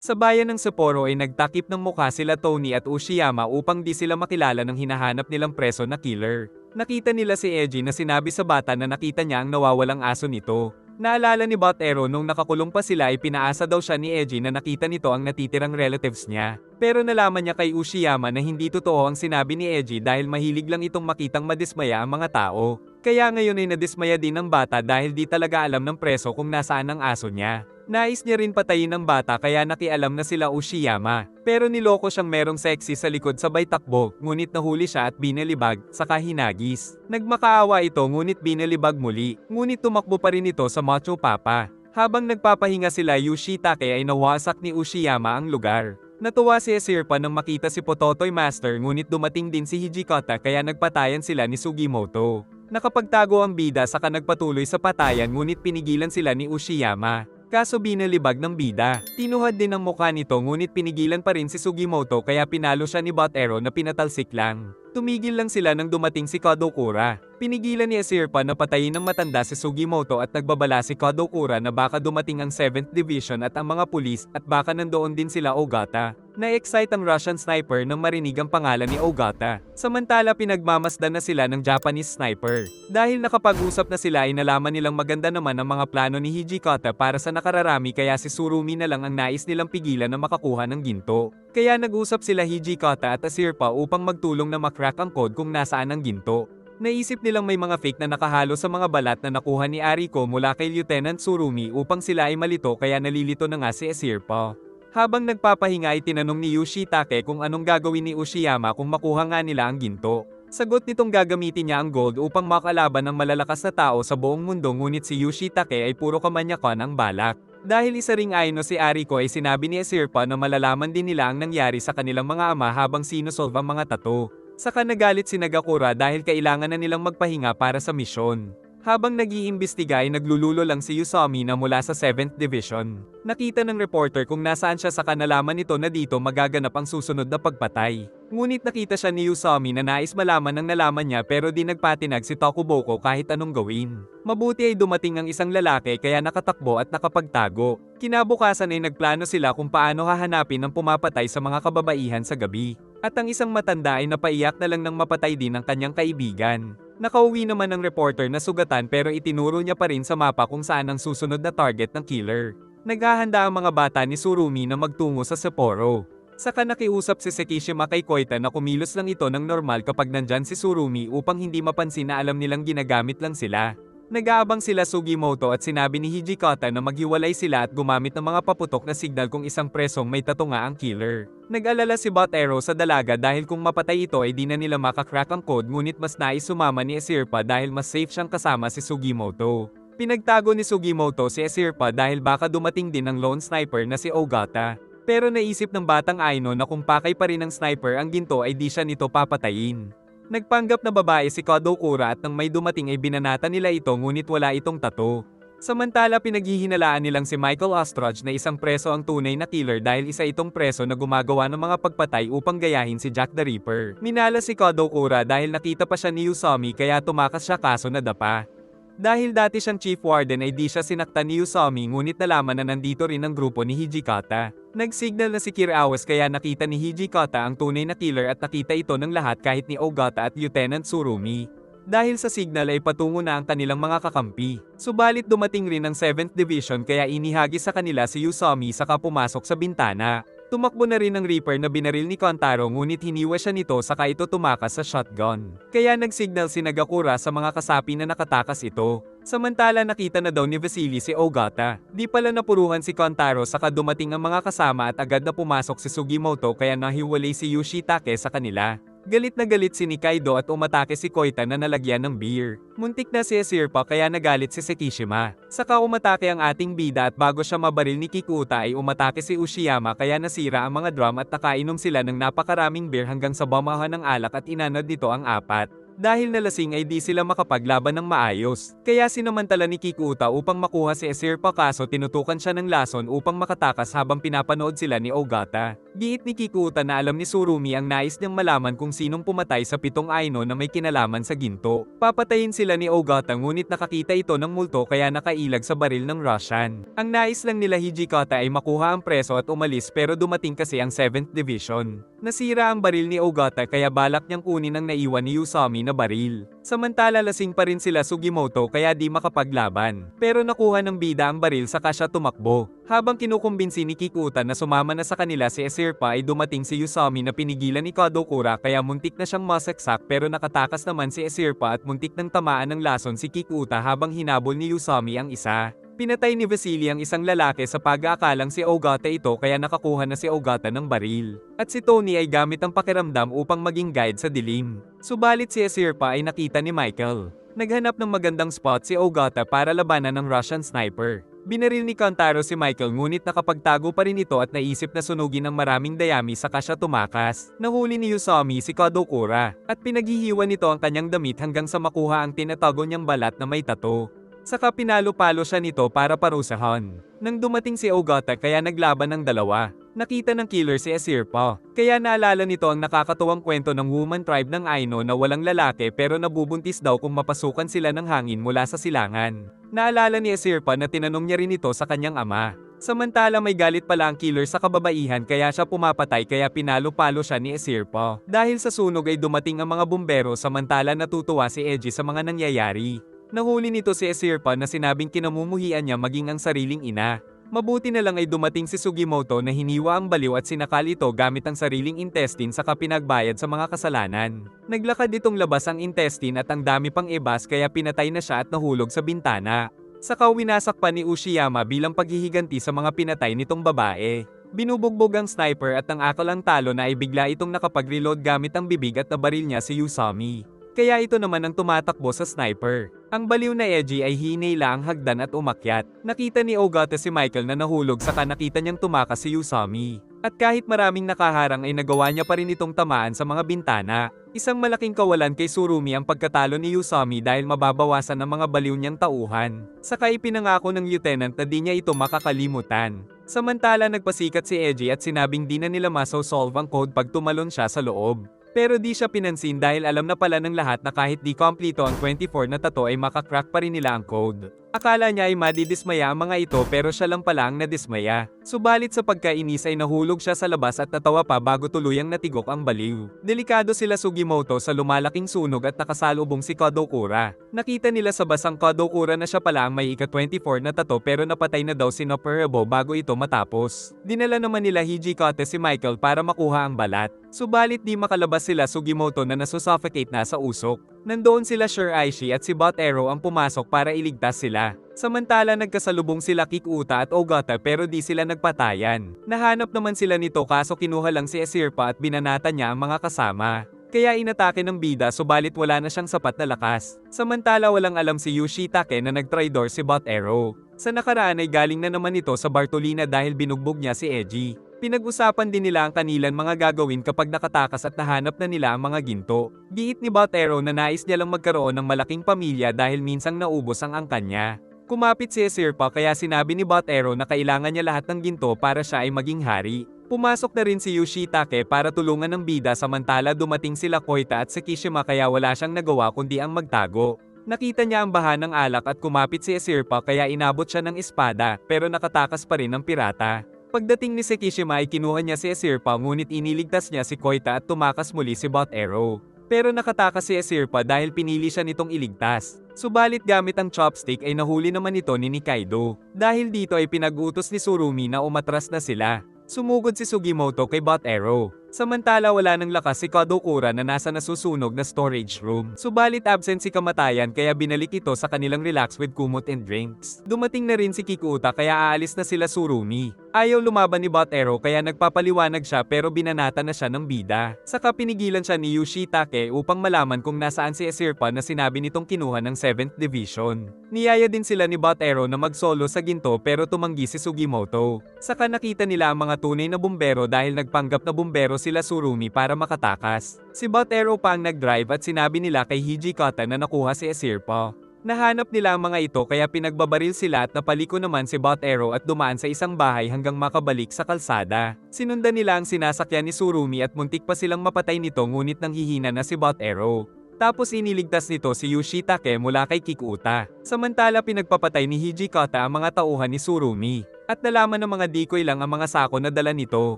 Sa bayan ng Sapporo ay nagtakip ng mukha sila Tony at Ushiyama upang di sila makilala ng hinahanap nilang preso na killer. Nakita nila si Eiji na sinabi sa bata na nakita niya ang nawawalang aso nito. Naalala ni Botero nung nakakulong pa sila ay pinaasa daw siya ni Eiji na nakita nito ang natitirang relatives niya. Pero nalaman niya kay Ushiyama na hindi totoo ang sinabi ni Eiji dahil mahilig lang itong makitang madismaya ang mga tao. Kaya ngayon ay nadismaya din ang bata dahil di talaga alam ng preso kung nasaan ang aso niya. Nais niya rin patayin ng bata kaya nakialam na sila Ushiyama. Pero niloko siyang merong sexy sa likod sabay takbo, ngunit nahuli siya at binalibag, saka hinagis. Nagmakaawa ito ngunit binalibag muli, ngunit tumakbo pa rin ito sa Macho Papa. Habang nagpapahinga sila Yoshitake ay nawasak ni Ushiyama ang lugar. Natuwa si Esirpa nang makita si Pototoy Master ngunit dumating din si Hijikata kaya nagpatayan sila ni Sugimoto. Nakapagtago ang bida saka nagpatuloy sa patayan ngunit pinigilan sila ni Ushiyama. Kaso binalibag ng bida. Tinuhad din ang mukha nito ngunit pinigilan pa rin si Sugimoto kaya pinalo siya ni Botero na pinatalsik lang. Tumigil lang sila nang dumating si Kadokura. Pinigilan ni Esirpa na patayin ng matanda si Sugimoto at nagbabala si Kadokura na baka dumating ang 7th Division at ang mga pulis at baka nandoon din sila Ogata. Na-excite ang Russian sniper nang marinig ang pangalan ni Ogata. Samantala pinagmamasdan na sila ng Japanese sniper. Dahil nakapag-usap na sila ay nalaman nilang maganda naman ang mga plano ni Hijikata para sa nakararami kaya si Tsurumi na lang ang nais nilang pigilan na makakuha ng ginto. Kaya nag-usap sila Hijikata at Esirpa upang magtulong na makrack ang code kung nasaan ang ginto. Naisip nilang may mga fake na nakahalo sa mga balat na nakuha ni Ariko mula kay Lieutenant Tsurumi upang sila ay malito kaya nalilito na nga si Esirpa. Habang nagpapahinga ay tinanong ni Yoshitake kung anong gagawin ni Ushiyama kung makuha nga nila ang ginto. Sagot nitong gagamitin niya ang gold upang makalaban ng malalakas na tao sa buong mundo ngunit si Yoshitake ay puro kamanyakan ang balak. Dahil isa ring Aino si Ariko ay sinabi ni Esirpa na malalaman din nila ang nangyari sa kanilang mga ama habang sinusolve ang mga tato. Saka nagalit si Nagakura dahil kailangan na nilang magpahinga para sa misyon. Habang nag-iimbestiga ay naglululo lang si Yusami na mula sa 7th Division. Nakita ng reporter kung nasaan siya saka nalaman nito na dito magaganap ang susunod na pagpatay. Ngunit nakita siya ni Yusami na nais malaman ang nalaman niya pero di nagpatinag si Tokuboko kahit anong gawin. Mabuti ay dumating ang isang lalaki kaya nakatakbo at nakapagtago. Kinabukasan ay nagplano sila kung paano hahanapin ang pumapatay sa mga kababaihan sa gabi. At ang isang matanda ay napaiyak na lang nang mapatay din ang kanyang kaibigan. Nakauwi naman ng reporter na sugatan pero itinuro niya pa rin sa mapa kung saan ang susunod na target ng killer. Naghahanda ang mga bata ni Tsurumi na magtungo sa Sapporo. Saka nakiusap si Sekishima kay Koita na kumilos lang ito ng normal kapag nandyan si Tsurumi upang hindi mapansin na alam nilang ginagamit lang sila. Nag-aabang sila Sugimoto at sinabi ni Hijikata na maghiwalay sila at gumamit ng mga paputok na signal kung isang presong may tato nga ang killer. Nag-alala si Botero sa dalaga dahil kung mapatay ito ay di na nila makakrack ang code ngunit mas nais sumama ni Esirpa dahil mas safe siyang kasama si Sugimoto. Pinagtago ni Sugimoto si Esirpa dahil baka dumating din ang lone sniper na si Ogata. Pero naisip ng batang Aino na kung pakay pa rin ng sniper ang ginto ay di siya nito papatayin. Nagpanggap na babae si Kadokura at nang may dumating ay binanata nila ito ngunit wala itong tato. Samantala pinaghihinalaan nilang si Michael Ostrich na isang preso ang tunay na killer dahil isa itong preso na gumagawa ng mga pagpatay upang gayahin si Jack the Ripper. Minala si Kadokura dahil nakita pa siya ni Yusami kaya tumakas siya kaso nadapa. Dahil dati siyang chief warden ay di siya sinaktan ni Yusami ngunit nalaman na nandito rin ang grupo ni Hijikata. Nag-signal na si Kirawas kaya nakita ni Hijikata ang tunay na killer at nakita ito ng lahat kahit ni Ogata at Lieutenant Tsurumi. Dahil sa signal ay patungo na ang kanilang mga kakampi. Subalit dumating rin ang 7th Division kaya inihagis sa kanila si Yusami saka pumasok sa bintana. Tumakbo na rin ang Reaper na binaril ni Kontaro ngunit hiniwa siya nito saka ito tumakas sa shotgun. Kaya nagsignal si Nagakura sa mga kasapi na nakatakas ito. Samantala nakita na daw ni Vasily si Ogata. Di pala napuruhan si Kontaro saka dumating ang mga kasama at agad na pumasok si Sugimoto kaya nahiwalay si Yoshitake sa kanila. Galit na galit si Nikaido at umatake si Koita na nalagyan ng beer. Muntik na si Esirpa kaya nagalit si Sekishima. Saka umatake ang ating bida at bago siya mabaril ni Kikuta ay umatake si Ushiyama kaya nasira ang mga drum at nakainom sila ng napakaraming beer hanggang sa bamahan ng alak at inanod nito ang apat. Dahil nalasing ay di sila makapaglaban ng maayos. Kaya sinamantala ni Kikuta upang makuha si Esirpa kaso tinutukan siya ng lason upang makatakas habang pinapanood sila ni Ogata. Giit ni Kikuta na alam ni Surumi ang nais niyang malaman kung sinong pumatay sa 7 Aino na may kinalaman sa ginto. Papatayin sila ni Ogata ngunit nakakita ito ng multo kaya nakailag sa baril ng Russian. Ang nais lang nila Hijikata ay makuha ang preso at umalis pero dumating kasi ang 7th Division. Nasira ang baril ni Ogata kaya balak niyang kunin ang naiwan ni Usami na baril. Samantala lasing pa rin sila Sugimoto kaya di makapaglaban. Pero nakuha ng bida ang baril saka siya tumakbo. Habang kinukumbinsi ni Kikuta na sumama na sa kanila si Esirpa ay dumating si Usami na pinigilan ni Kadokura kaya muntik na siyang masaksak pero nakatakas naman si Esirpa at muntik nang tamaan ng lason si Kikuta habang hinabol ni Usami ang isa. Pinatay ni Vasily ang isang lalaki sa pag-aakalang si Ogata ito kaya nakakuha na si Ogata ng baril. At si Tony ay gamit ang pakiramdam upang maging guide sa dilim. Subalit si Esirpa ay nakita ni Michael. Naghanap ng magandang spot si Ogata para labanan ng Russian sniper. Binaril ni Kantaro si Michael ngunit nakapagtago pa rin ito at naisip na sunugin ng maraming dayami saka siya tumakas. Nahuli ni Usami si Kadokura at pinaghihiwan nito ang kanyang damit hanggang sa makuha ang tinatago niyang balat na may tato. Saka pinalo-palo siya nito para parusahan. Nang dumating si Ogata kaya naglaban ng dalawa. Nakita ng killer si Esirpa. Kaya naalala nito ang nakakatuwang kwento ng woman tribe ng Aino na walang lalaki pero nabubuntis daw kung mapasukan sila ng hangin mula sa silangan. Naalala ni Esirpa na tinanong niya rin ito sa kanyang ama. Samantala may galit pala ang killer sa kababaihan kaya siya pumapatay kaya pinalo-palo siya ni Esirpa. Dahil sa sunog ay dumating ang mga bumbero samantala natutuwa si Eiji sa mga nangyayari. Nahuli nito si Esirpa na sinabing kinamumuhian niya maging ang sariling ina. Mabuti na lang ay dumating si Sugimoto na hiniwa ang baliw at sinakal ito gamit ang sariling intestine saka pinagbayad sa mga kasalanan. Naglakad itong labas ang intestine at ang dami pang ebas kaya pinatay na siya at nahulog sa bintana. Saka winasak pa ni Ushiyama bilang paghihiganti sa mga pinatay nitong babae. Binubugbog ang sniper at ang akalang talo na ay bigla itong nakapag-reload gamit ang bibig at nabaril niya si Usami. Kaya ito naman ang tumatakbo sa sniper. Ang baliw na Eiji ay hinila ang hagdan at umakyat. Nakita ni Ogata si Michael na nahulog saka nakita niyang tumakas si Usami. At kahit maraming nakaharang ay nagawa niya pa rin itong tamaan sa mga bintana. Isang malaking kawalan kay Surumi ang pagkatalo ni Usami dahil mababawasan ang mga baliw niyang tauhan. Saka ipinangako ng lieutenant na di niya ito makakalimutan. Samantala nagpasikat si Eiji at sinabing di na nila maso-solve ang code pag tumalon siya sa loob. Pero di siya pinansin dahil alam na pala ng lahat na kahit di kompleto ang 24 na tato ay makakrak pa rin nila ang code. Akala niya ay madidismaya ang mga ito pero siya lang pala ang nadismaya. Subalit sa pagkainis ay nahulog siya sa labas at natawa pa bago tuluyang natigok ang baliw. Delikado sila Sugimoto sa lumalaking sunog at nakasalubong si Kadokura. Nakita nila sa basang Kadokura na siya pala ang may ika-24 na tato pero napatay na daw si Noperebo bago ito matapos. Dinala naman nila Hijikata si Michael para makuha ang balat. Subalit di makalabas sila Sugimoto na nasusuffocate na sa usok. Nandoon sila Shiraishi at si Bot Arrow ang pumasok para iligtas sila. Samantala nagkasalubong sila Kikuta at Ogata pero di sila nagpatayan. Nahanap naman sila nito kaso kinuha lang si Esirpa at binanata niya ang mga kasama. Kaya inatake ng bida subalit wala na siyang sapat na lakas. Samantala walang alam si Yoshitake na nagtraidor si Bot Arrow. Sa nakaraan ay galing na naman ito sa Bartolina dahil binugbog niya si Eiji. Pinag-usapan din nila ang kanilang mga gagawin kapag nakatakas at nahanap na nila ang mga ginto. Giit ni Botero na nais niya lang magkaroon ng malaking pamilya dahil minsang naubos ang angkan niya. Kumapit si Esirpa kaya sinabi ni Botero na kailangan niya lahat ng ginto para siya ay maging hari. Pumasok na rin si Yoshitake para tulungan ng bida samantala dumating sila Koita at Sekishima kaya wala siyang nagawa kundi ang magtago. Nakita niya ang baha ng alak at kumapit si Esirpa kaya inabot siya ng espada pero nakatakas pa rin ng pirata. Pagdating ni Sekishima ay kinuha niya si Esirpa ngunit iniligtas niya si Koita at tumakas muli si Bot Arrow. Pero nakatakas si Esirpa dahil pinili siya nitong iligtas. Subalit gamit ang chopstick ay nahuli naman ito ni Nikaido. Dahil dito ay pinag-utos ni Surumi na umatras na sila. Sumugod si Sugimoto kay Bot Arrow. Samantala wala ng lakas si Kadokura na nasa nasusunog na storage room. Subalit absent si Kamatayan kaya binalik ito sa kanilang relax with kumot and drinks. Dumating na rin si Kikuta kaya aalis na sila Surumi. Ayaw lumaban ni Bot Arrow kaya nagpapaliwanag siya pero binanata na siya ng bida. Saka pinigilan siya ni Yoshitake upang malaman kung nasaan si Esirpa na sinabi nitong kinuha ng 7th Division. Niyaya din sila ni Bot Arrow na mag-solo sa ginto pero tumanggi si Sugimoto. Saka nakita nila ang mga tunay na bumbero dahil nagpanggap na bumbero sila Surumi para makatakas. Si Bot Arrow pa ang nag-drive at sinabi nila kay Hijikata na nakuha si Esirpa. Nahanap nila ang mga ito kaya pinagbabaril sila at napaliko naman si Bot Arrow at dumaan sa isang bahay hanggang makabalik sa kalsada. Sinundan nila ang sinasakyan ni Tsurumi at muntik pa silang mapatay nito ngunit nanghihina na si Bot Arrow. Tapos iniligtas nito si Yoshitake mula kay Kikuta. Samantala pinagpapatay ni Hijikata ang mga tauhan ni Tsurumi. At nalaman ng mga decoy lang ang mga sako na dala nito.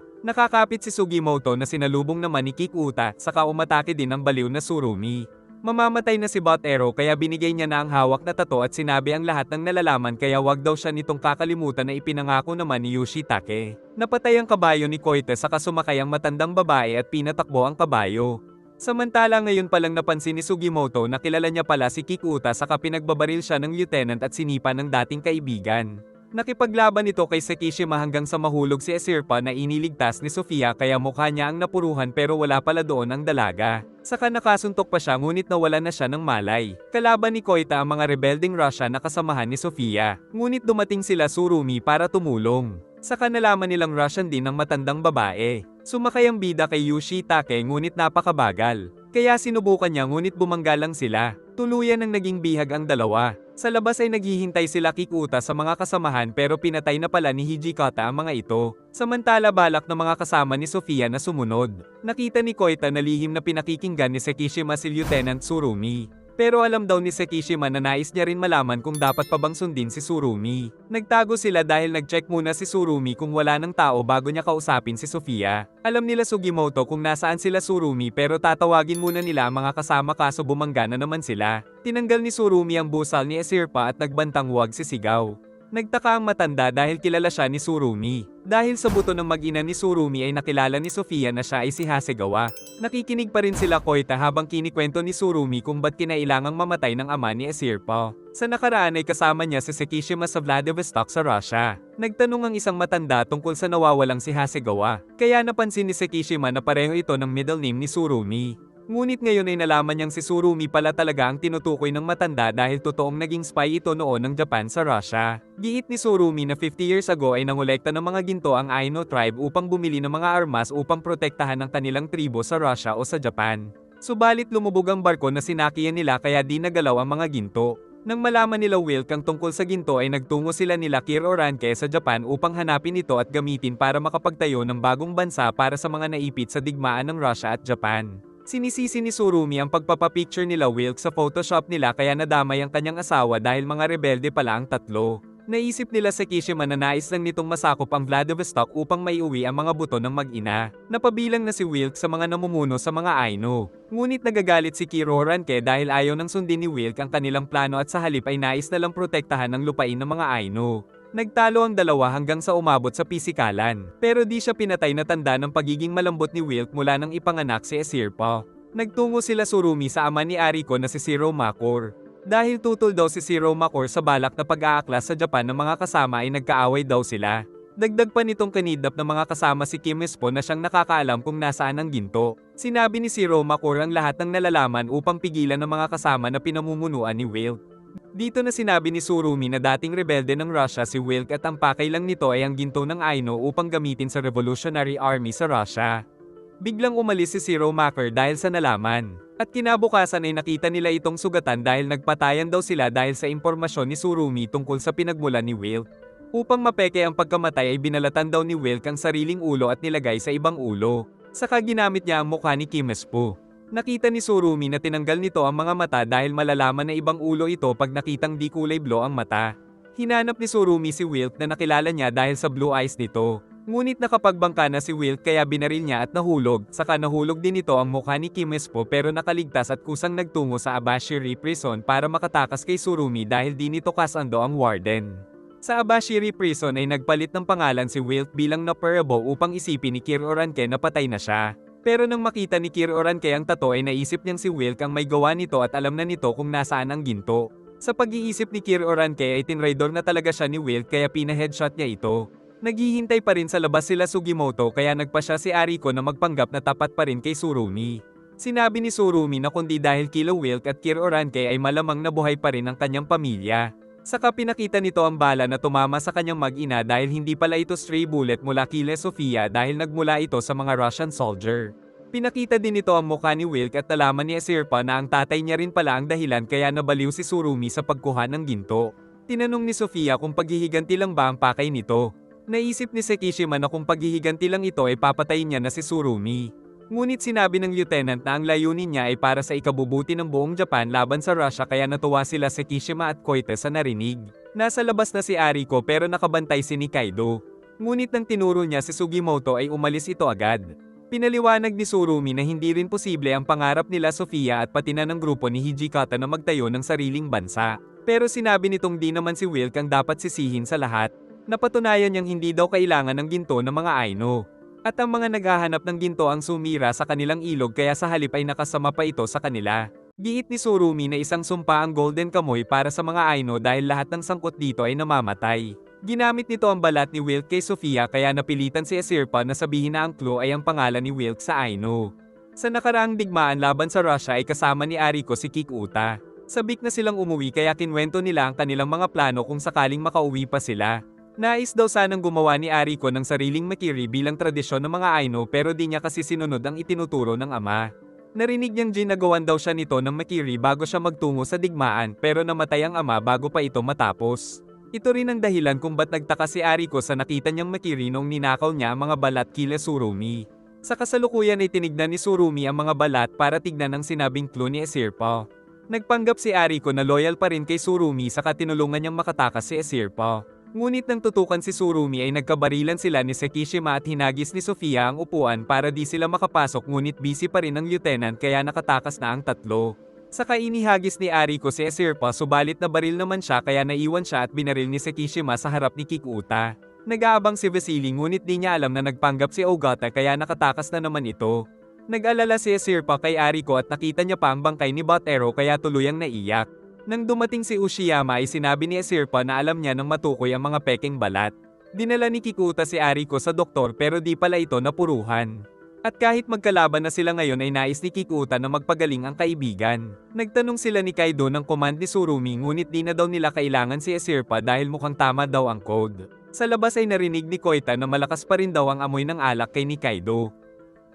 Nakakapit si Sugimoto na sinalubong naman ni Kikuta saka umatake din ang baliw na Tsurumi. Mamamatay na si Bot Arrow kaya binigay niya na ang hawak na tato at sinabi ang lahat ng nalalaman kaya wag daw siya nitong kakalimutan na ipinangako naman ni Yoshitake. Napatay ang kabayo ni Koite saka sumakay ang matandang babae at pinatakbo ang kabayo. Samantala ngayon palang napansin ni Sugimoto na kilala niya pala si Kikuta saka pinagbabaril siya ng lieutenant at sinipa ng dating kaibigan. Nakipaglaban ito kay Sekishima hanggang sa mahulog si Esirpa na iniligtas ni Sofia kaya mukha niya ang napuruhan pero wala pala doon ang dalaga. Saka nakasuntok pa siya ngunit nawala na siya ng malay. Kalaban ni Koita ang mga rebelding Russia na kasamahan ni Sofia. Ngunit dumating sila Tsurumi para tumulong. Saka nalaman nilang Russian din ang matandang babae. Sumakay ang bida kay Yoshitake ngunit napakabagal. Kaya sinubukan niya ngunit bumangga lang sila. Tuluyan ang naging bihag ang dalawa. Sa labas ay naghihintay sila Kikuta sa mga kasamahan pero pinatay na pala ni Hijikata ang mga ito. Samantala balak ng mga kasama ni Sofia na sumunod. Nakita ni Koita na lihim na pinakikinggan ni Sekishima si Lieutenant Tsurumi. Pero alam daw ni Sekishima na nais niya rin malaman kung dapat pa bang sundin si Tsurumi. Nagtago sila dahil nag-check muna si Tsurumi kung wala ng tao bago niya kausapin si Sofia. Alam nila Sugimoto kung nasaan sila Tsurumi pero tatawagin muna nila ang mga kasama kaso bumangga na naman sila. Tinanggal ni Tsurumi ang busal ni Esirpa at nagbantang huwag sisigaw. Nagtaka ang matanda dahil kilala siya ni Tsurumi. Dahil sa buto ng mag-ina ni Tsurumi ay nakilala ni Sofia na siya ay si Hasegawa. Nakikinig pa rin sila Koita habang kinikwento ni Tsurumi kung ba't kinailangang mamatay ng ama ni Esirpa. Sa nakaraan ay kasama niya si Sekishima sa Vladivostok sa Russia. Nagtanong ang isang matanda tungkol sa nawawalang si Hasegawa. Kaya napansin ni Sekishima na pareho ito ng middle name ni Tsurumi. Ngunit ngayon ay nalaman niyang si Tsurumi pala talaga ang tinutukoy ng matanda dahil totoong naging spy ito noon ng Japan sa Russia. Giit ni Tsurumi na 50 years ago ay nangolekta ng mga ginto ang Aino tribe upang bumili ng mga armas upang protektahan ang kanilang tribo sa Russia o sa Japan. Subalit lumubog ang barko na sinakiyan nila kaya di nagalaw ang mga ginto. Nang malaman nila Wilk ang tungkol sa ginto ay nagtungo sila nila Kir Oranke sa Japan upang hanapin ito at gamitin para makapagtayo ng bagong bansa para sa mga naipit sa digmaan ng Russia at Japan. Sinisisi ni Tsurumi ang pagpapapicture nila Wilk sa Photoshop nila kaya nadamay ang kanyang asawa dahil mga rebelde pala ang tatlo. Naisip nila sa Kishima na nais lang nitong masakop ang Vladivostok upang maiuwi ang mga buto ng mag-ina. Napabilang na si Wilk sa mga namumuno sa mga Aino. Ngunit nagagalit si Kir Oranke dahil ayaw nang sundin ni Wilk ang kanilang plano at sa halip ay nais na lang protektahan ang lupain ng mga Aino. Nagtalo ang dalawa hanggang sa umabot sa pisikalan. Pero di siya pinatay na tanda ng pagiging malambot ni Wilk mula nang ipanganak si Esirpa. Nagtungo sila Tsurumi sa ama ni Ariko na si Shiro Makor. Dahil tutol daw si Shiro Makor sa balak na pag-aaklas sa Japan ng mga kasama ay nagkaaway daw sila. Dagdag pa nitong kanidnap ng mga kasama si Kim Espo na siyang nakakaalam kung nasaan ang ginto. Sinabi ni Shiro Makor ang lahat ng nalalaman upang pigilan ng mga kasama na pinamumunuan ni Wilk. Dito na sinabi ni Tsurumi na dating rebelde ng Russia si Wilk at ang pakay lang nito ay ang ginto ng Aino upang gamitin sa Revolutionary Army sa Russia. Biglang umalis si Shiro Makor dahil sa nalaman. At kinabukasan ay nakita nila itong sugatan dahil nagpatayan daw sila dahil sa impormasyon ni Tsurumi tungkol sa pinagmulan ni Wilk. Upang mapeke ang pagkamatay ay binalatan daw ni Wilk ang sariling ulo at nilagay sa ibang ulo. Saka ginamit niya ang mukha ni Kim Espo. Nakita ni Tsurumi na tinanggal nito ang mga mata dahil malalaman na ibang ulo ito pag nakitang di kulay blue ang mata. Hinanap ni Tsurumi si Wilk na nakilala niya dahil sa blue eyes nito. Ngunit nakapagbangka na si Wilk kaya binaril niya at nahulog, saka nahulog din ito ang mukha ni Kim Espo pero nakaligtas at kusang nagtungo sa Abashiri Prison para makatakas kay Tsurumi dahil di nito kasando ang warden. Sa Abashiri Prison ay nagpalit ng pangalan si Wilk bilang Naperabo upang isipin ni Kir Oranke na patay na siya. Pero nang makita ni Kir Oranke ang tato ay naisip niyang si Wilk ang may gawa nito at alam na nito kung nasaan ang ginto. Sa pag-iisip ni Kir Oranke ay tinraidor na talaga siya ni Wilk kaya pina-headshot niya ito. Naghihintay pa rin sa labas sila Sugimoto kaya nagpa siya si Ariko na magpanggap na tapat pa rin kay Tsurumi. Sinabi ni Tsurumi na kundi dahil kila Wilk at Kir Oranke ay malamang nabuhay pa rin ang kanyang pamilya. Saka pinakita nito ang bala na tumama sa kanyang mag-ina dahil hindi pala ito stray bullet mula kila Sofia dahil nagmula ito sa mga Russian soldier. Pinakita din nito ang mukha ni Wilk at nalaman ni Asirpa na ang tatay niya rin pala ang dahilan kaya nabaliw si Surumi sa pagkuha ng ginto. Tinanong ni Sofia kung paghihiganti lang ba ang pakay nito. Naisip ni Sekishima na kung paghihiganti lang ito ay papatayin niya na si Surumi. Ngunit sinabi ng lieutenant na ang layunin niya ay para sa ikabubuti ng buong Japan laban sa Russia kaya natuwa sila Sekishima at Koite sa narinig. Nasa labas na si Ariko pero nakabantay si Nikaido. Ngunit nang tinuro niya si Sugimoto ay umalis ito agad. Pinaliwanag ni Surumi na hindi rin posible ang pangarap nila Sofia at pati na ng grupo ni Hijikata na magtayo ng sariling bansa. Pero sinabi nitong di naman si Wilk ang dapat sisihin sa lahat. Napatunayan niyang hindi daw kailangan ng ginto ng mga Aino. At ang mga naghahanap ng ginto ang sumira sa kanilang ilog kaya sa halip ay nakasama pa ito sa kanila. Giit ni Surumi na isang sumpa ang Golden Kamoy para sa mga Aino dahil lahat ng sangkot dito ay namamatay. Ginamit nito ang balat ni Wilk kay Sofia kaya napilitan si Asirpa na sabihin na ang clue ay ang pangalan ni Wilk sa Aino. Sa nakaraang digmaan laban sa Russia ay kasama ni Ariko si Kikuta. Sabik na silang umuwi kaya kinwento nila ang kanilang mga plano kung sakaling makauwi pa sila. Nais daw sanang gumawa ni Ariko ng sariling makiri bilang tradisyon ng mga Aino pero di niya kasi sinunod ang itinuturo ng ama. Narinig niyang ginagawan daw siya nito ng makiri bago siya magtungo sa digmaan pero namatay ang ama bago pa ito matapos. Ito rin ang dahilan kung ba't nagtaka si Ariko sa nakita niyang makiri noong ninakaw niya ang mga balat kila Surumi. Sa kasalukuyan ay tinignan ni Surumi ang mga balat para tignan ang sinabing clue ni Asirpa. Nagpanggap si Ariko na loyal pa rin kay Surumi saka tinulungan niyang makatakas si Asirpa. Ngunit nang tutukan si Surumi ay nagkabarilan sila ni Sekishima at hinagis ni Sofia ang upuan para di sila makapasok ngunit busy pa rin ang lieutenant kaya nakatakas na ang tatlo. Saka inihagis ni Ariko si Asirpa subalit na baril naman siya kaya naiwan siya at binaril ni Sekishima sa harap ni Kikuta. Nag-aabang si Vasily ngunit di niya alam na nagpanggap si Ogata kaya nakatakas na naman ito. Nag-alala si Asirpa kay Ariko at nakita niya pa ang bangkay ni Botero kaya tuluyang naiyak. Nang dumating si Ushiyama ay sinabi ni Asirpa na alam niya nang matukoy ang mga pekeng balat. Dinala ni Kikuta si Ariko sa doktor pero di pala ito napuruhan. At kahit magkalaban na sila ngayon ay nais ni Kikuta na magpagaling ang kaibigan. Nagtanong sila ni Kaido ng command ni Surumi ngunit di na daw nila kailangan si Asirpa dahil mukhang tama daw ang code. Sa labas ay narinig ni Koita na malakas pa rin daw ang amoy ng alak kay Nikaido.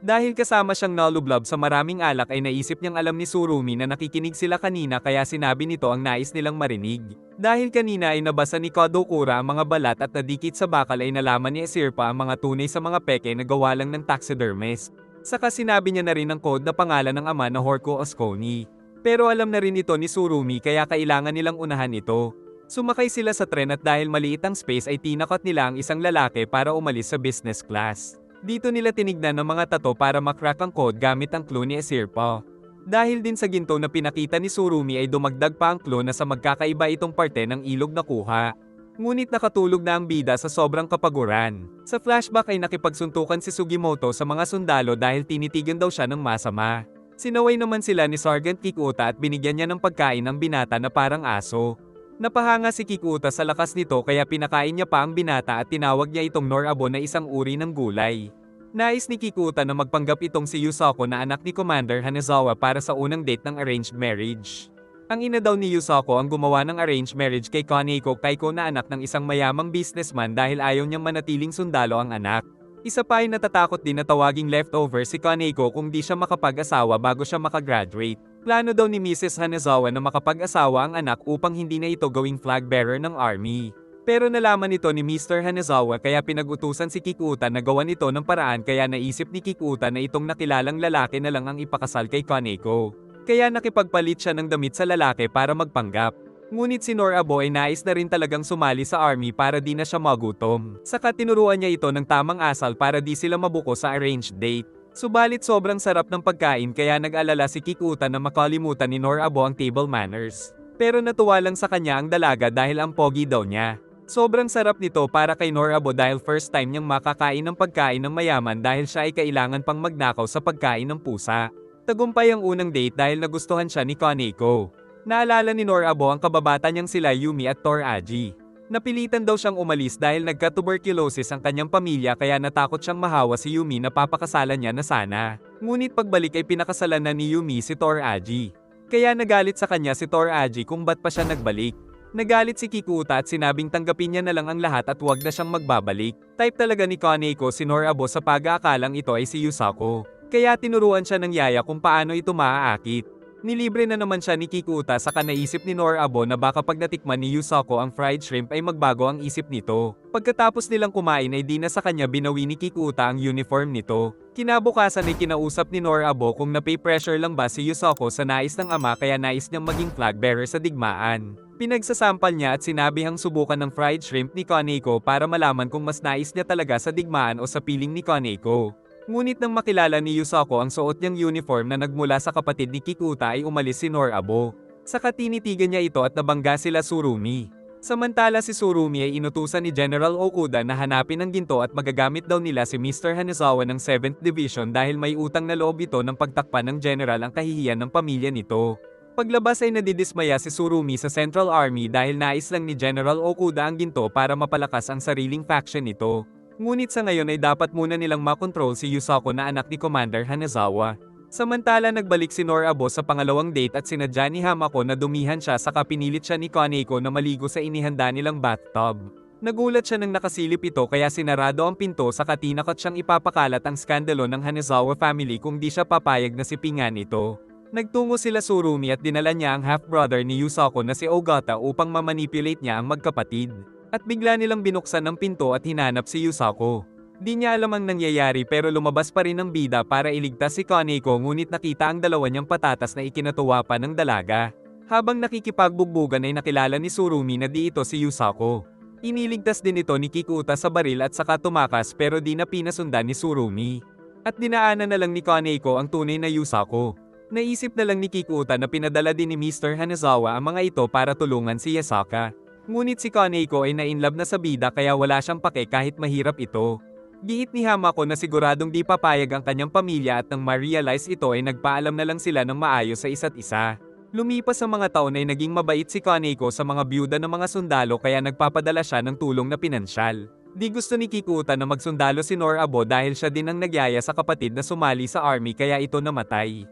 Dahil kasama siyang nalublob sa maraming alak ay naisip niyang alam ni Surumi na nakikinig sila kanina kaya sinabi nito ang nais nilang marinig. Dahil kanina ay nabasa ni Kadokura ang mga balat at nadikit sa bakal ay nalaman ni Asirpa ang mga tunay sa mga peke na gawa lang ng taxidermist. Saka sinabi niya na rin ang code na pangalan ng ama na Horko Asconi. Pero alam na rin ito ni Surumi kaya kailangan nilang unahan ito. Sumakay sila sa tren at dahil maliit ang space ay tinakot nila ang isang lalaki para umalis sa business class. Dito nila tinignan ng mga tato para makrack ang code gamit ang clue ni Asirpa. Dahil din sa ginto na pinakita ni Surumi ay dumagdag pa ang clue na sa magkakaiba itong parte ng ilog na kuha. Ngunit nakatulog na ang bida sa sobrang kapaguran. Sa flashback ay nakipagsuntukan si Sugimoto sa mga sundalo dahil tinitigan daw siya ng masama. Sinaway naman sila ni Sergeant Kikuta at binigyan niya ng pagkain ng binata na parang aso. Napahanga si Kikuta sa lakas nito kaya pinakain niya pa ang binata at tinawag niya itong Norabo na isang uri ng gulay. Nais ni Kikuta na magpanggap itong si Yusako na anak ni Commander Hanazawa para sa unang date ng arranged marriage. Ang ina daw ni Yusako ang gumawa ng arranged marriage kay Kaneko Kaiko na anak ng isang mayamang businessman dahil ayaw niyang manatiling sundalo ang anak. Isa pa ay natatakot din na tawaging leftover si Kaneko kung di siya makapag-asawa bago siya makagraduate. Plano daw ni Mrs. Hanazawa na makapag-asawa ang anak upang hindi na ito gawing flag bearer ng army. Pero nalaman nito ni Mr. Hanazawa kaya pinag-utusan si Kikuta na gawan ito ng paraan kaya naisip ni Kikuta na itong nakilalang lalaki na lang ang ipakasal kay Kaneko. Kaya nakipagpalit siya ng damit sa lalaki para magpanggap. Ngunit si Norabo ay nais na rin talagang sumali sa army para di na siya magutom. Saka tinuruan niya ito ng tamang asal para di sila mabuko sa arranged date. Subalit sobrang sarap ng pagkain kaya nag-alala si Kikuta na makalimutan ni Norabo ang table manners. Pero natuwa lang sa kanya ang dalaga dahil ang pogi daw niya. Sobrang sarap nito para kay Norabo dahil first time niyang makakain ng pagkain ng mayaman dahil siya ay kailangan pang magnakaw sa pagkain ng pusa. Tagumpay ang unang date dahil nagustuhan siya ni Kaneko. Naalala ni Norabo ang kababata niyang sila Yumi at Toraji. Napilitan daw siyang umalis dahil nagka-tuberculosis ang kanyang pamilya kaya natakot siyang mahawa si Yumi na papakasalan niya na sana. Ngunit pagbalik ay pinakasalan na ni Yumi si Toraji. Kaya nagalit sa kanya si Toraji kung ba't pa siya nagbalik. Nagalit si Kikuta at sinabing tanggapin niya na lang ang lahat at huwag na siyang magbabalik. Type talaga ni Kaneko si Norabo sa pag-aakalang ito ay si Yusako. Kaya tinuruan siya ng yaya kung paano ito maaakit. Nilibre na naman siya ni Kikuta saka naisip ni Norabo na baka pag natikman ni Yusako ang fried shrimp ay magbago ang isip nito. Pagkatapos nilang kumain ay di na sa kanya binawi ni Kikuta ang uniform nito. Kinabukasan ay kinausap ni Norabo kung napay pressure lang ba si Yusako sa nais ng ama kaya nais niyang maging flag bearer sa digmaan. Pinagsasampal niya at sinabihang subukan ng fried shrimp ni Kaneko para malaman kung mas nais niya talaga sa digmaan o sa piling ni Kaneko. Ngunit nang makilala ni Yusako ang suot niyang uniform na nagmula sa kapatid ni Kikuta ay umalis si Norabo. Saka tinitigan niya ito at nabangga sila Surumi. Samantala si Surumi ay inutusan ni General Okuda na hanapin ang ginto at magagamit daw nila si Mr. Hanazawa ng 7th Division dahil may utang na loob ito ng pagtakpan ng general ang kahihiyan ng pamilya nito. Paglabas ay nadidismaya si Surumi sa Central Army dahil nais lang ni General Okuda ang ginto para mapalakas ang sariling faction nito. Ngunit sa ngayon ay dapat muna nilang makontrol si Yusako na anak ni Commander Hanazawa. Samantala nagbalik si Norabo sa pangalawang date at sinadya ni Hamako na dumihan siya saka pinilit siya ni Kaneko na maligo sa inihanda nilang bathtub. Nagulat siya nang nakasilip ito kaya sinarado ang pinto saka tinakot siyang ipapakalat ang skandalo ng Hanazawa family kung di siya papayag na sipingan ito. Nagtungo sila Surumi at dinala niya ang half-brother ni Yusako na si Ogata upang mamanipulate niya ang magkapatid. At bigla nilang binuksan ng pinto at hinanap si Yusako. Di niya alam ang nangyayari pero lumabas pa rin ang bida para iligtas si Kaneko ngunit nakita ang dalawa niyang patatas na ikinatuwa pa ng dalaga. Habang nakikipagbugbugan ay nakilala ni Surumi na di ito si Yusako. Iniligtas din ito ni Kikuta sa baril at saka tumakas pero di na pinasundan ni Surumi. At dinaanan na lang ni Kaneko ang tunay na Yusako. Naisip na lang ni Kikuta na pinadala din ni Mr. Hanazawa ang mga ito para tulungan si Yasaka. Ngunit si Kaneko ay na-inlove na sa bida kaya wala siyang pake kahit mahirap ito. Gihit ni Hamako na siguradong di papayag ang kanyang pamilya at nang ma-realize ito ay nagpaalam na lang sila ng maayos sa isa't isa. Lumipas sa mga taon ay naging mabait si Kaneko sa mga byuda ng mga sundalo kaya nagpapadala siya ng tulong na pinansyal. Di gusto ni Kikuta na magsundalo si Norabo dahil siya din ang nagyaya sa kapatid na sumali sa army kaya ito namatay.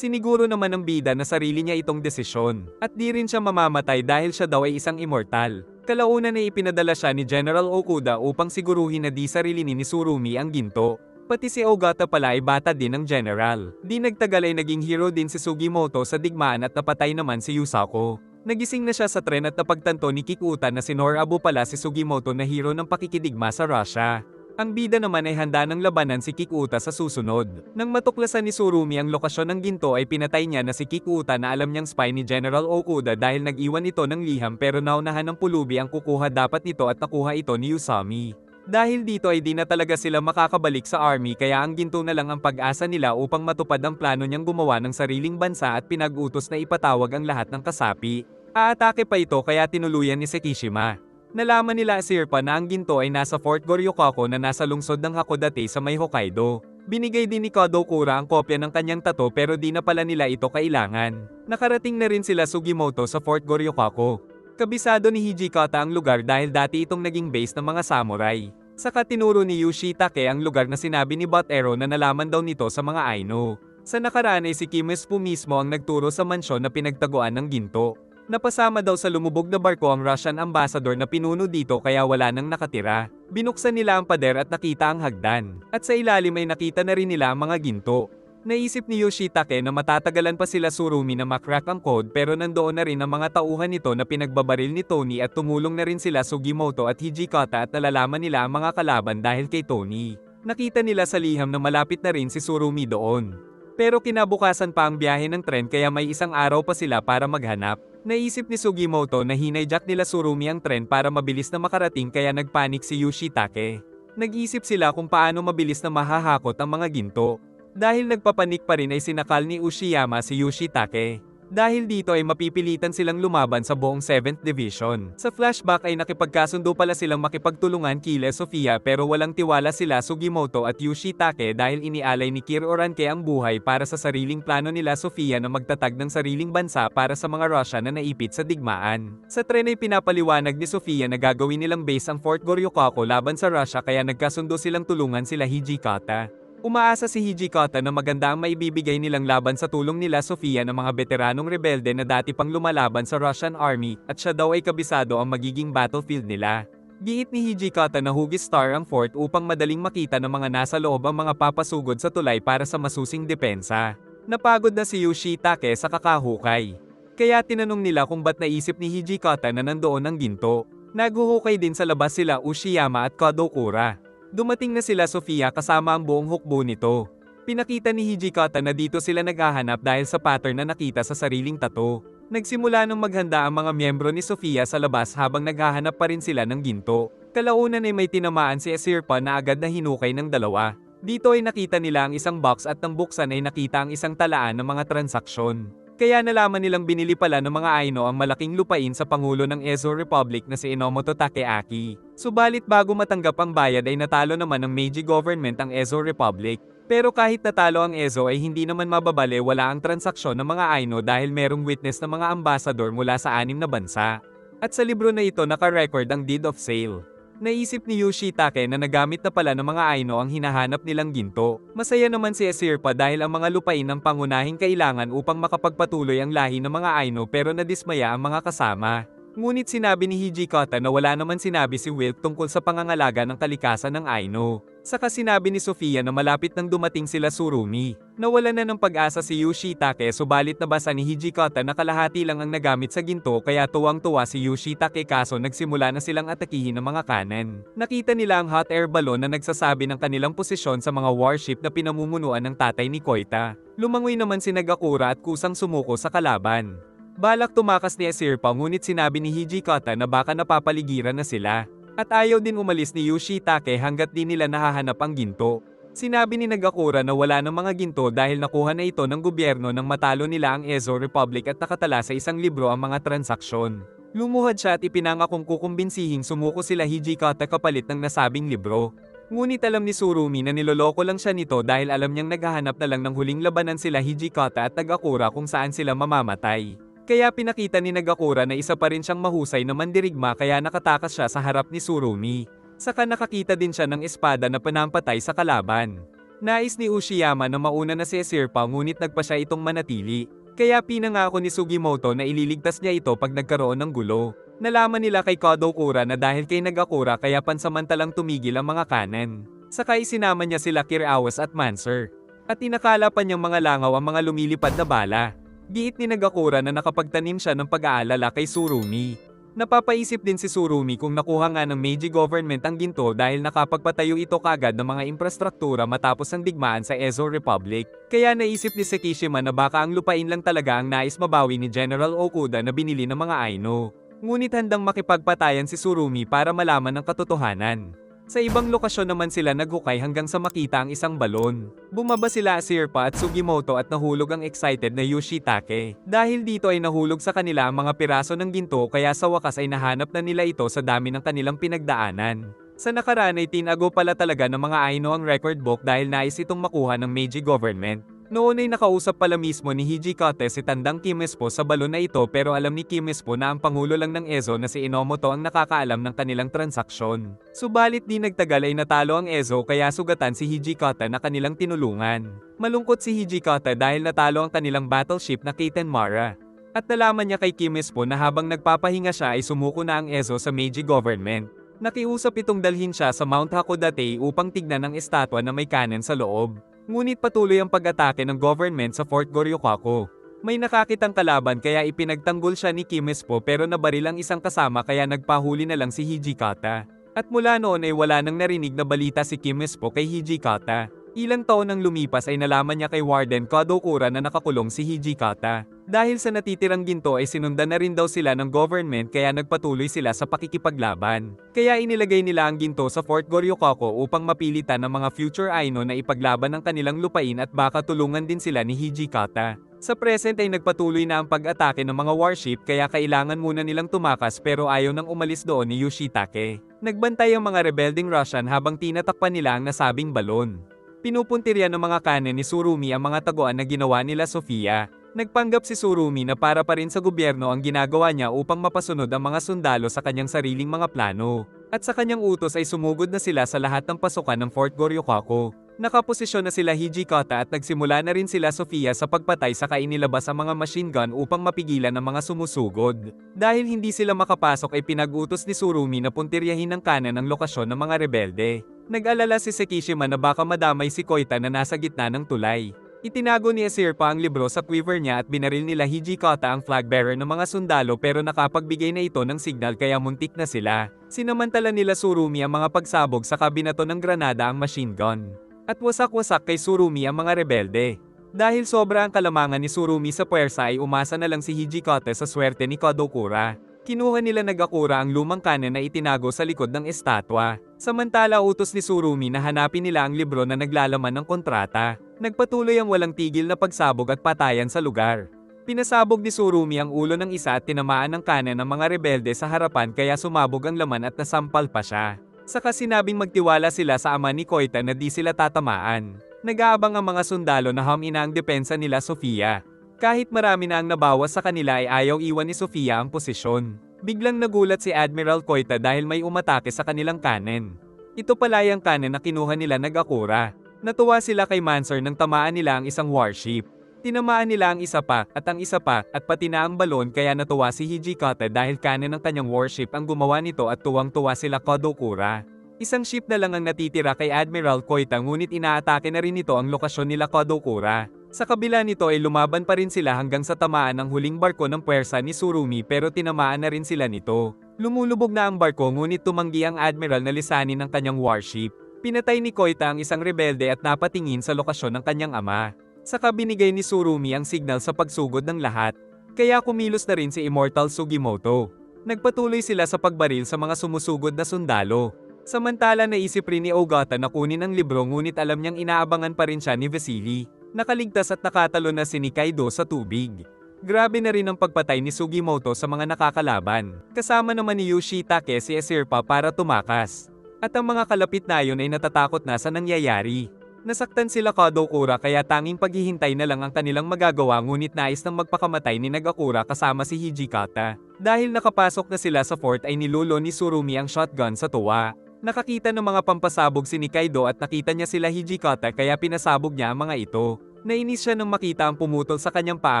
Siniguro naman ng bida na sarili niya itong desisyon, at di rin siya mamamatay dahil siya daw ay isang immortal. Kalaunan na ipinadala siya ni General Okuda upang siguruhin na di sarilinin ni Surumi ang ginto. Pati si Ogata pala ay bata din ng general. Di nagtagal ay naging hero din si Sugimoto sa digmaan at napatay naman si Yusako. Nagising na siya sa tren at napagtanto ni Kikuta na si Norabo pala si Sugimoto na hero ng pakikidigma sa Russia. Ang bida naman ay handa ng labanan si Kikuta sa susunod. Nang matuklasan ni Surumi ang lokasyon ng ginto ay pinatay niya na si Kikuta na alam niyang spy ni General Okuda dahil nag-iwan ito ng liham pero naunahan ng pulubi ang kukuha dapat nito at nakuha ito ni Usami. Dahil dito ay di na talaga sila makakabalik sa army kaya ang ginto na lang ang pag-asa nila upang matupad ang plano niyang gumawa ng sariling bansa at pinag-utos na ipatawag ang lahat ng kasapi. Aatake pa ito kaya tinuluyan ni Sekishima. Nalaman nila Sirpa na ang ginto ay nasa Fort Goryokako na nasa lungsod ng Hakodate sa may Hokkaido. Binigay din ni Kadokura ang kopya ng kanyang tato pero di na pala nila ito kailangan. Nakarating na rin sila Sugimoto sa Fort Goryokako. Kabisado ni Hijikata ang lugar dahil dati itong naging base ng mga samurai. Saka tinuro ni Yoshitake ang lugar na sinabi ni Butero na nalaman daw nito sa mga Aino. Sa nakaraan ay si Kimispo mismo ang nagturo sa mansyon na pinagtaguan ng ginto. Napasama daw sa lumubog na barko ang Russian ambassador na pinuno dito kaya wala nang nakatira. Binuksan nila ang pader at nakita ang hagdan. At sa ilalim ay nakita na rin nila ang mga ginto. Naisip ni Yoshitake na matatagalan pa sila Surumi na makrack ang code pero nandoon na rin ang mga tauhan nito na pinagbabaril ni Tony at tumulong na rin sila Sugimoto at Hijikata at nalalaman nila ang mga kalaban dahil kay Tony. Nakita nila sa liham na malapit na rin si Surumi doon. Pero kinabukasan pa ang biyahe ng tren kaya may isang araw pa sila para maghanap. Naisip ni Sugimoto na hinayjack nila Surumi ang tren para mabilis na makarating kaya nagpanik si Yoshitake. Nag-isip sila kung paano mabilis na mahahakot ang mga ginto. Dahil nagpapanik pa rin ay sinakal ni Ushiyama si Yoshitake. Dahil dito ay mapipilitan silang lumaban sa buong 7th Division. Sa flashback ay nakipagkasundo pala silang makipagtulungan kila Sofia pero walang tiwala sila Sugimoto at Yoshitake dahil inialay ni Kir Oranke ang buhay para sa sariling plano nila Sofia na magtatag ng sariling bansa para sa mga Russia na naipit sa digmaan. Sa tren ay pinapaliwanag ni Sofia na gagawin nilang base ang Fort Goryokako laban sa Russia kaya nagkasundo silang tulungan sila Hijikata. Umaasa si Hijikata na maganda ang maibibigay nilang laban sa tulong nila Sofia ng mga veteranong rebelde na dati pang lumalaban sa Russian Army at siya daw ay kabisado ang magiging battlefield nila. Giit ni Hijikata na hugis star ang fort upang madaling makita ng mga nasa loob ang mga papasugod sa tulay para sa masusing depensa. Napagod na si Yoshitake sa kakahukay. Kaya tinanong nila kung ba't naisip ni Hijikata na nandoon ang ginto. Naghuhukay din sa labas sila Ushiyama at Kadokura. Dumating na sila Sofia kasama ang buong hukbo nito. Pinakita ni Hijikata na dito sila naghahanap dahil sa pattern na nakita sa sariling tato. Nagsimula nang maghanda ang mga miyembro ni Sofia sa labas habang naghahanap pa rin sila ng ginto. Kalaunan ay may tinamaan si Esirpa na agad na hinukay ng dalawa. Dito ay nakita nila ang isang box at nang buksan ay nakita ang isang talaan ng mga transaksyon. Kaya nalaman nilang binili pala ng mga Aino ang malaking lupain sa Pangulo ng Ezo Republic na si Enomoto Takeaki. Subalit bago matanggap ang bayad ay natalo naman ng Meiji government ang Ezo Republic. Pero kahit natalo ang Ezo ay hindi naman mababalewala ang transaksyon ng mga Aino dahil merong witness na mga ambassador mula sa 6 na bansa. At sa libro na ito naka-record ang deed of sale. Naisip ni Yoshitake na nagamit na pala ng mga Aino ang hinahanap nilang ginto. Masaya naman si Esirpa dahil ang mga lupain ang pangunahing kailangan upang makapagpatuloy ang lahi ng mga Aino pero nadismaya ang mga kasama. Ngunit sinabi ni Hijikata na wala naman sinabi si Wilk tungkol sa pangangalaga ng kalikasan ng Aino. Saka sinabi ni Sofia na malapit nang dumating sila Surumi. Nawala na ng pag-asa si Yoshitake subalit nabasa ni Hijikata na kalahati lang ang nagamit sa ginto kaya tuwang-tuwa si Yoshitake kaso nagsimula na silang atakihin ng mga kanan. Nakita nila ang hot air balloon na nagsasabi ng kanilang posisyon sa mga warship na pinamumunuan ng tatay ni Koita. Lumangoy naman si Nagakura at kusang sumuko sa kalaban. Balak tumakas ni Esirpa ngunit sinabi ni Hijikata na baka napapaligiran na sila. At ayaw din umalis ni Yoshitake hanggat di nila nahahanap ang ginto. Sinabi ni Nagakura na wala ng mga ginto dahil nakuha na ito ng gobyerno nang matalo nila ang Ezo Republic at nakatala sa isang libro ang mga transaksyon. Lumuhad siya at ipinangakong kukumbensihing sumuko sila Hijikata kapalit ng nasabing libro. Ngunit alam ni Surumi na niloloko lang siya nito dahil alam niyang naghahanap na lang ng huling labanan sila Hijikata at Nagakura kung saan sila mamamatay. Kaya pinakita ni Nagakura na isa pa rin siyang mahusay na mandirigma kaya nakatakas siya sa harap ni Surumi. Saka nakakita din siya ng espada na panampatay sa kalaban. Nais ni Ushiyama na mauna na si Esirpa ngunit nagpa siya itong manatili. Kaya pinangako ni Sugimoto na ililigtas niya ito pag nagkaroon ng gulo. Nalaman nila kay Kadokura na dahil kay Nagakura kaya pansamantalang tumigil ang mga kanan. Saka isinama niya sila Kirawas at Manser. At inakala pa niyang mga langaw ang mga lumilipad na bala. Giit ni Nagakura na nakapagtanim siya ng pag-aalala kay Surumi. Napapaisip din si Surumi kung nakuha nga ng Meiji government ang ginto dahil nakapagpatayo ito kaagad ng mga infrastruktura matapos ang digmaan sa Ezo Republic. Kaya naisip ni Sekishima na baka ang lupain lang talaga ang nais mabawi ni General Okuda na binili ng mga Aino. Ngunit handang makipagpatayan si Surumi para malaman ang katotohanan. Sa ibang lokasyon naman sila naghukay hanggang sa makita ang isang balon. Bumaba sila Esirpa at Sugimoto at nahulog ang excited na Yoshitake. Dahil dito ay nahulog sa kanila ang mga piraso ng ginto kaya sa wakas ay nahanap na nila ito sa dami ng kanilang pinagdaanan. Sa nakaraan ay tinago pala talaga ng mga Aino ang record book dahil nais itong makuha ng Meiji government. Noon ay nakausap pala mismo ni Hijikata si Tandang Kimispo sa balon na ito pero alam ni Kimispo na ang pangulo lang ng Ezo na si Enomoto ang nakakaalam ng kanilang transaksyon. Subalit di nagtagal ay natalo ang Ezo kaya sugatan si Hijikata na kanilang tinulungan. Malungkot si Hijikata dahil natalo ang kanilang battleship na Kaiten Mara. At nalaman niya kay Kimispo na habang nagpapahinga siya ay sumuko na ang Ezo sa Meiji government. Nakiusap itong dalhin siya sa Mount Hakodate upang tignan ang estatwa na may cannon sa loob. Ngunit patuloy ang pag-atake ng government sa Fort Goryokako. May nakakitang kalaban kaya ipinagtanggol siya ni Kimispo pero nabaril ang isang kasama kaya nagpahuli na lang si Hijikata. At mula noon ay wala nang narinig na balita si Kimispo kay Hijikata. Ilang taon nang lumipas ay nalaman niya kay Warden Kadokura na nakakulong si Hijikata. Dahil sa natitirang ginto ay sinundan na rin daw sila ng government kaya nagpatuloy sila sa pakikipaglaban. Kaya inilagay nila ang ginto sa Fort Goryokako upang mapilitan ng mga future Aino na ipaglaban ang kanilang lupain at baka tulungan din sila ni Hijikata. Sa present ay nagpatuloy na ang pag-atake ng mga warship kaya kailangan muna nilang tumakas pero ayaw nang umalis doon ni Yoshitake. Nagbantay ang mga rebelding Russian habang tinatakpan nila ang nasabing balon. Pinupuntirya ng mga kanan ni Surumi ang mga taguan na ginawa nila Sofia. Nagpanggap si Surumi na para pa rin sa gobyerno ang ginagawa niya upang mapasunod ang mga sundalo sa kanyang sariling mga plano. At sa kanyang utos ay sumugod na sila sa lahat ng pasukan ng Fort Goryokako. Nakaposisyon na sila Hijikata at nagsimula na rin sila Sofia sa pagpatay saka inilabas ang mga machine gun upang mapigilan ang mga sumusugod. Dahil hindi sila makapasok ay pinag-utos ni Tsurumi na puntiryahin ng kanan ang lokasyon ng mga rebelde. Nag-alala si Sekishima na baka madamay si Koita na nasa gitna ng tulay. Itinago ni Asirpa ang libro sa quiver niya at binaril nila Hijikata ang flag bearer ng mga sundalo pero nakapagbigay na ito ng signal kaya muntik na sila. Sinamantala nila Tsurumi ang mga pagsabog sa kabinato ng granada ang machine gun. At wasak-wasak kay Tsurumi ang mga rebelde. Dahil sobra ang kalamangan ni Tsurumi sa puwersa ay umasa na lang si Hijikata sa swerte ni Kodokura. Kinuha nila Nagakura ang lumang kanan na itinago sa likod ng estatwa. Samantala utos ni Tsurumi na hanapin nila ang libro na naglalaman ng kontrata. Nagpatuloy ang walang tigil na pagsabog at patayan sa lugar. Pinasabog ni Tsurumi ang ulo ng isa at tinamaan ng kanan ng mga rebelde sa harapan kaya sumabog ang laman at nasampal pa siya. Saka sinabing magtiwala sila sa ama ni Koita na di sila tatamaan. Nag-aabang ang mga sundalo na hamina ang depensa nila Sofia. Kahit marami na ang nabawas sa kanila ay ayaw iwan ni Sofia ang posisyon. Biglang nagulat si Admiral Koita dahil may umatake sa kanilang kanan. Ito pala yung kanan na kinuha nila Nagakura. Natuwa sila kay Manser nang tamaan nila ang isang warship. Tinamaan nila ang isa pa, at pati na ang balon kaya natuwa si Hijikata dahil kanan ng kanyang warship ang gumawa nito at tuwang-tuwa sila Kodokura. Isang ship na lang ang natitira kay Admiral Koita ngunit inaatake na rin nito ang lokasyon nila Kodokura. Sa kabila nito ay lumaban pa rin sila hanggang sa tamaan ang huling barko ng puwersa ni Tsurumi pero tinamaan na rin sila nito. Lumulubog na ang barko ngunit tumanggi ang Admiral na lisanin ang kanyang warship. Pinatay ni Koita ang isang rebelde at napatingin sa lokasyon ng kanyang ama. Saka binigay ni Tsurumi ang signal sa pagsugod ng lahat. Kaya kumilos na rin si Immortal Sugimoto. Nagpatuloy sila sa pagbaril sa mga sumusugod na sundalo. Samantala naisip rin ni Ogata na kunin ang libro ngunit alam niyang inaabangan pa rin siya ni Vasily. Nakaligtas at nakatalo na si Nikaido sa tubig. Grabe na rin ang pagpatay ni Sugimoto sa mga nakakalaban. Kasama naman ni Yoshitake si Asirpa para tumakas. At ang mga kalapit na yun ay natatakot na sa nangyayari. Nasaktan sila Kodokura kaya tanging paghihintay na lang ang kanilang magagawa ngunit nais ng magpakamatay ni Nagakura kasama si Hijikata. Dahil nakapasok na sila sa fort ay nilulo ni Tsurumi ang shotgun sa tuwa. Nakakita ng mga pampasabog si Nikaido at nakita niya sila Hijikata kaya pinasabog niya ang mga ito. Nainis siya nang makita ang pumutol sa kanyang paa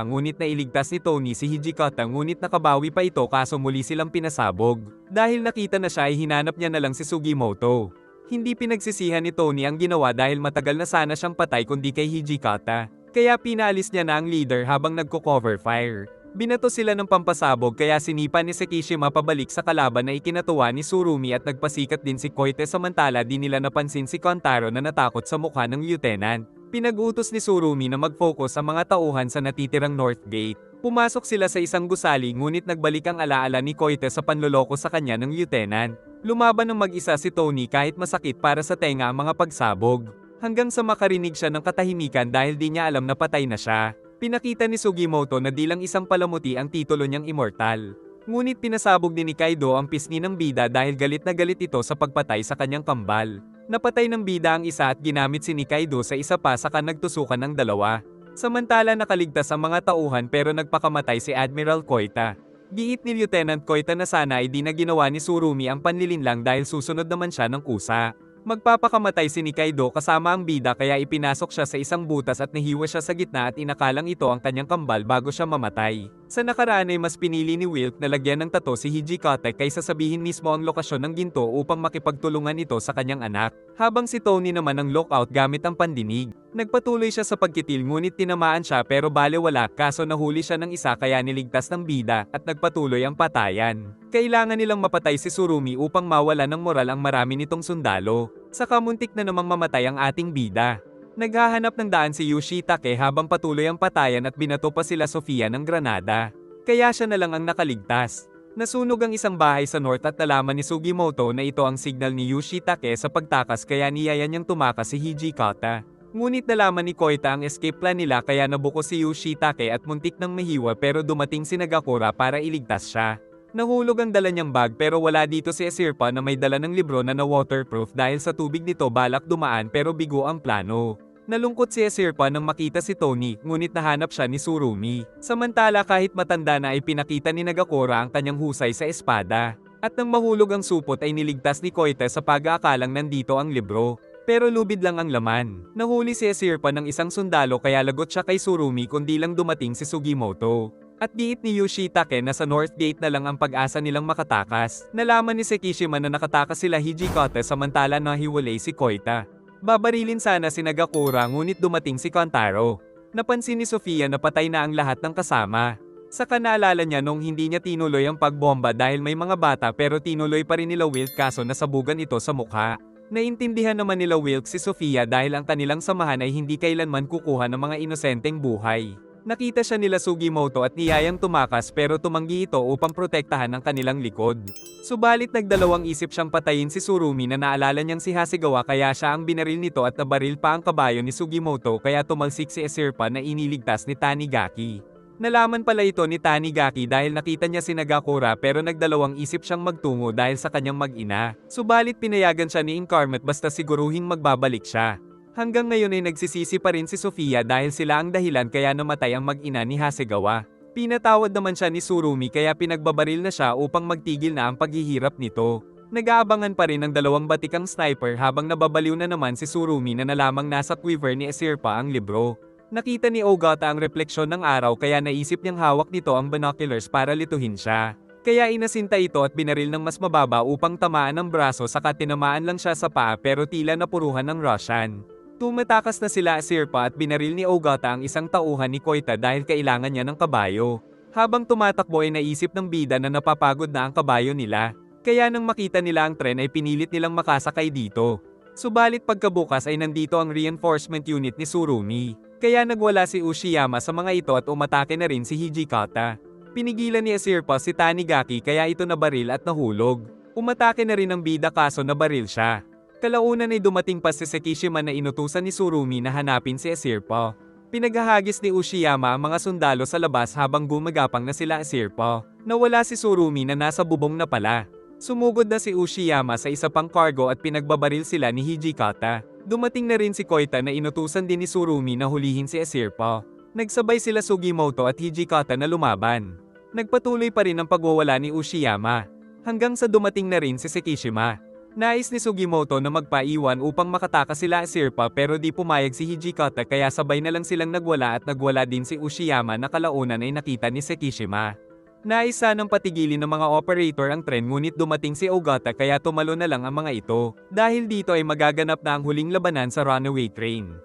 ngunit nailigtas ni Tony si Hijikata ngunit nakabawi pa ito kaso muli silang pinasabog. Dahil nakita na siya ay hinanap niya na lang si Sugimoto. Hindi pinagsisihan ni Tony ang ginawa dahil matagal na sana siyang patay kundi kay Hijikata. Kaya pinalis niya na ang leader habang nagko-cover fire. Binato sila ng pampasabog kaya sinipa ni Sekishima pabalik sa kalaban na ikinatuwa ni Tsurumi at nagpasikat din si Koite samantala di nila napansin si Kontaro na natakot sa mukha ng lieutenant. Pinag-utos ni Tsurumi na mag-focus sa mga tauhan sa natitirang North Gate. Pumasok sila sa isang gusali ngunit nagbalik ang alaala ni Koite sa panloloko sa kanya ng lieutenant. Lumaban ng mag-isa si Tony kahit masakit para sa tenga ang mga pagsabog. Hanggang sa makarinig siya ng katahimikan dahil di niya alam na patay na siya. Pinakita ni Sugimoto na di lang isang palamuti ang titulo niyang immortal. Ngunit pinasabog din ni Kaido ang pisngi ng bida dahil galit na galit ito sa pagpatay sa kanyang kambal. Napatay ng bida ang isa at ginamit si Nikaido sa isa pa saka nagtusukan ng dalawa. Samantala nakaligtas ang mga tauhan pero nagpakamatay si Admiral Koita. Giit ni Lieutenant Koita na sana ay di na ginawa ni Tsurumi ang panlilinlang dahil susunod naman siya ng kusa. Magpapakamatay si Nikaido kasama ang bida kaya ipinasok siya sa isang butas at nahiwa siya sa gitna at inakalang ito ang kanyang kambal bago siya mamatay. Sa nakaraan ay mas pinili ni Wilk na lagyan ng tato si Hijikata kaysa sabihin mismo ang lokasyon ng ginto upang makipagtulungan ito sa kanyang anak. Habang si Tony naman ang lookout gamit ang pandinig. Nagpatuloy siya sa pagkitil ngunit tinamaan siya pero balewala kaso nahuli siya ng isa kaya niligtas ng bida at nagpatuloy ang patayan. Kailangan nilang mapatay si Tsurumi upang mawala ng moral ang marami nitong sundalo. Saka muntik na namang mamatay ang ating bida. Naghahanap ng daan si Yoshitake habang patuloy ang patayan at binato pa sila Sofia ng granada. Kaya siya na lang ang nakaligtas. Nasunog ang isang bahay sa north at nalaman ni Sugimoto na ito ang signal ni Yoshitake sa pagtakas kaya niyaya niyang tumakas si Hijikata. Ngunit nalaman ni Koita ang escape plan nila kaya nabuko si Yoshitake at muntik nang mahiwa pero dumating si Nagakura para iligtas siya. Nahulog ang dala niyang bag pero wala dito si Asirpa na may dala ng libro na waterproof dahil sa tubig nito balak dumaan pero bigo ang plano. Nalungkot si Asirpa nang makita si Tony ngunit nahanap siya ni Tsurumi. Samantala kahit matanda na ay pinakita ni Nagakura ang kanyang husay sa espada. At nang mahulog ang supot ay niligtas ni Koite sa pag-aakalang nandito ang libro. Pero lubid lang ang laman. Nahuli si Esirpa ng isang sundalo kaya lagot siya kay Tsurumi kundi lang dumating si Sugimoto. At giit ni Yoshitake na sa North Gate na lang ang pag-asa nilang makatakas. Nalaman ni Sekishima na nakatakas sila Hijikata samantala na hiwalay si Koita. Babarilin sana si Nagakura ngunit dumating si Kantaro. Napansin ni Sofia na patay na ang lahat ng kasama. Saka naalala niya nung hindi niya tinuloy ang pagbomba dahil may mga bata pero tinuloy pa rin nila Wilk kaso nasabugan ito sa mukha. Naintindihan naman nila Wilk si Sofia dahil ang kanilang samahan ay hindi kailanman kukuha ng mga inosenteng buhay. Nakita siya nila Sugimoto at niyayang tumakas pero tumanggi ito upang protektahan ang kanilang likod. Subalit nagdalawang isip siyang patayin si Tsurumi na naalala niyang si Hasegawa kaya siya ang binaril nito at nabaril pa ang kabayo ni Sugimoto kaya tumalsik si Esirpa na iniligtas ni Tanigaki. Nalaman pala ito ni Tanigaki dahil nakita niya si Nagakura pero nagdalawang isip siyang magtungo dahil sa kanyang mag-ina. Subalit pinayagan siya ni Incarnate basta siguruhing magbabalik siya. Hanggang ngayon ay nagsisisi pa rin si Sofia dahil sila ang dahilan kaya namatay ang mag-ina ni Hasegawa. Pinatawad naman siya ni Tsurumi kaya pinagbabaril na siya upang magtigil na ang paghihirap nito. Nag-aabangan pa rin ang dalawang batikang sniper habang nababaliw na naman si Tsurumi na nalamang nasa quiver ni Esirpa ang libro. Nakita ni Ogata ang refleksyon ng araw kaya naisip niyang hawak nito ang binoculars para lituhin siya. Kaya inasinta ito at binaril ng mas mababa upang tamaan ang braso saka tinamaan lang siya sa paa pero tila napuruhan ng Russian. Tumatakas na sila Esirpa at binaril ni Ogata ang isang tauhan ni Koita dahil kailangan niya ng kabayo. Habang tumatakbo ay naisip ng bida na napapagod na ang kabayo nila. Kaya nang makita nila ang tren ay pinilit nilang makasakay dito. Subalit pagkabukas ay nandito ang reinforcement unit ni Tsurumi. Kaya nagwala si Ushiyama sa mga ito at umatake na rin si Hijikata. Pinigilan ni Esirpa si Tanigaki kaya ito nabaril at nahulog. Umatake na rin ang bida kaso nabaril siya. Kalaunan ay dumating pa si Sekishima na inutusan ni Tsurumi na hanapin si Esirpa. Pinaghahagis ni Ushiyama ang mga sundalo sa labas habang gumagapang na sila Esirpa. Nawala si Tsurumi na nasa bubong na pala. Sumugod na si Ushiyama sa isa pang cargo at pinagbabaril sila ni Hijikata. Dumating na rin si Koita na inutusan din ni Tsurumi na hulihin si Esirpa. Nagsabay sila Sugimoto at Hijikata na lumaban. Nagpatuloy pa rin ang pagwawala ni Ushiyama. Hanggang sa dumating na rin si Sekishima. Nais ni Sugimoto na magpaiwan upang makatakas sila Esirpa pero di pumayag si Hijikata kaya sabay na lang silang nagwala at nagwala din si Ushiyama na kalaunan ay nakita ni Sekishima. Nais sanang patigilin ng mga operator ang tren ngunit dumating si Ogata kaya tumalo na lang ang mga ito. Dahil dito ay magaganap na ang huling labanan sa runaway train.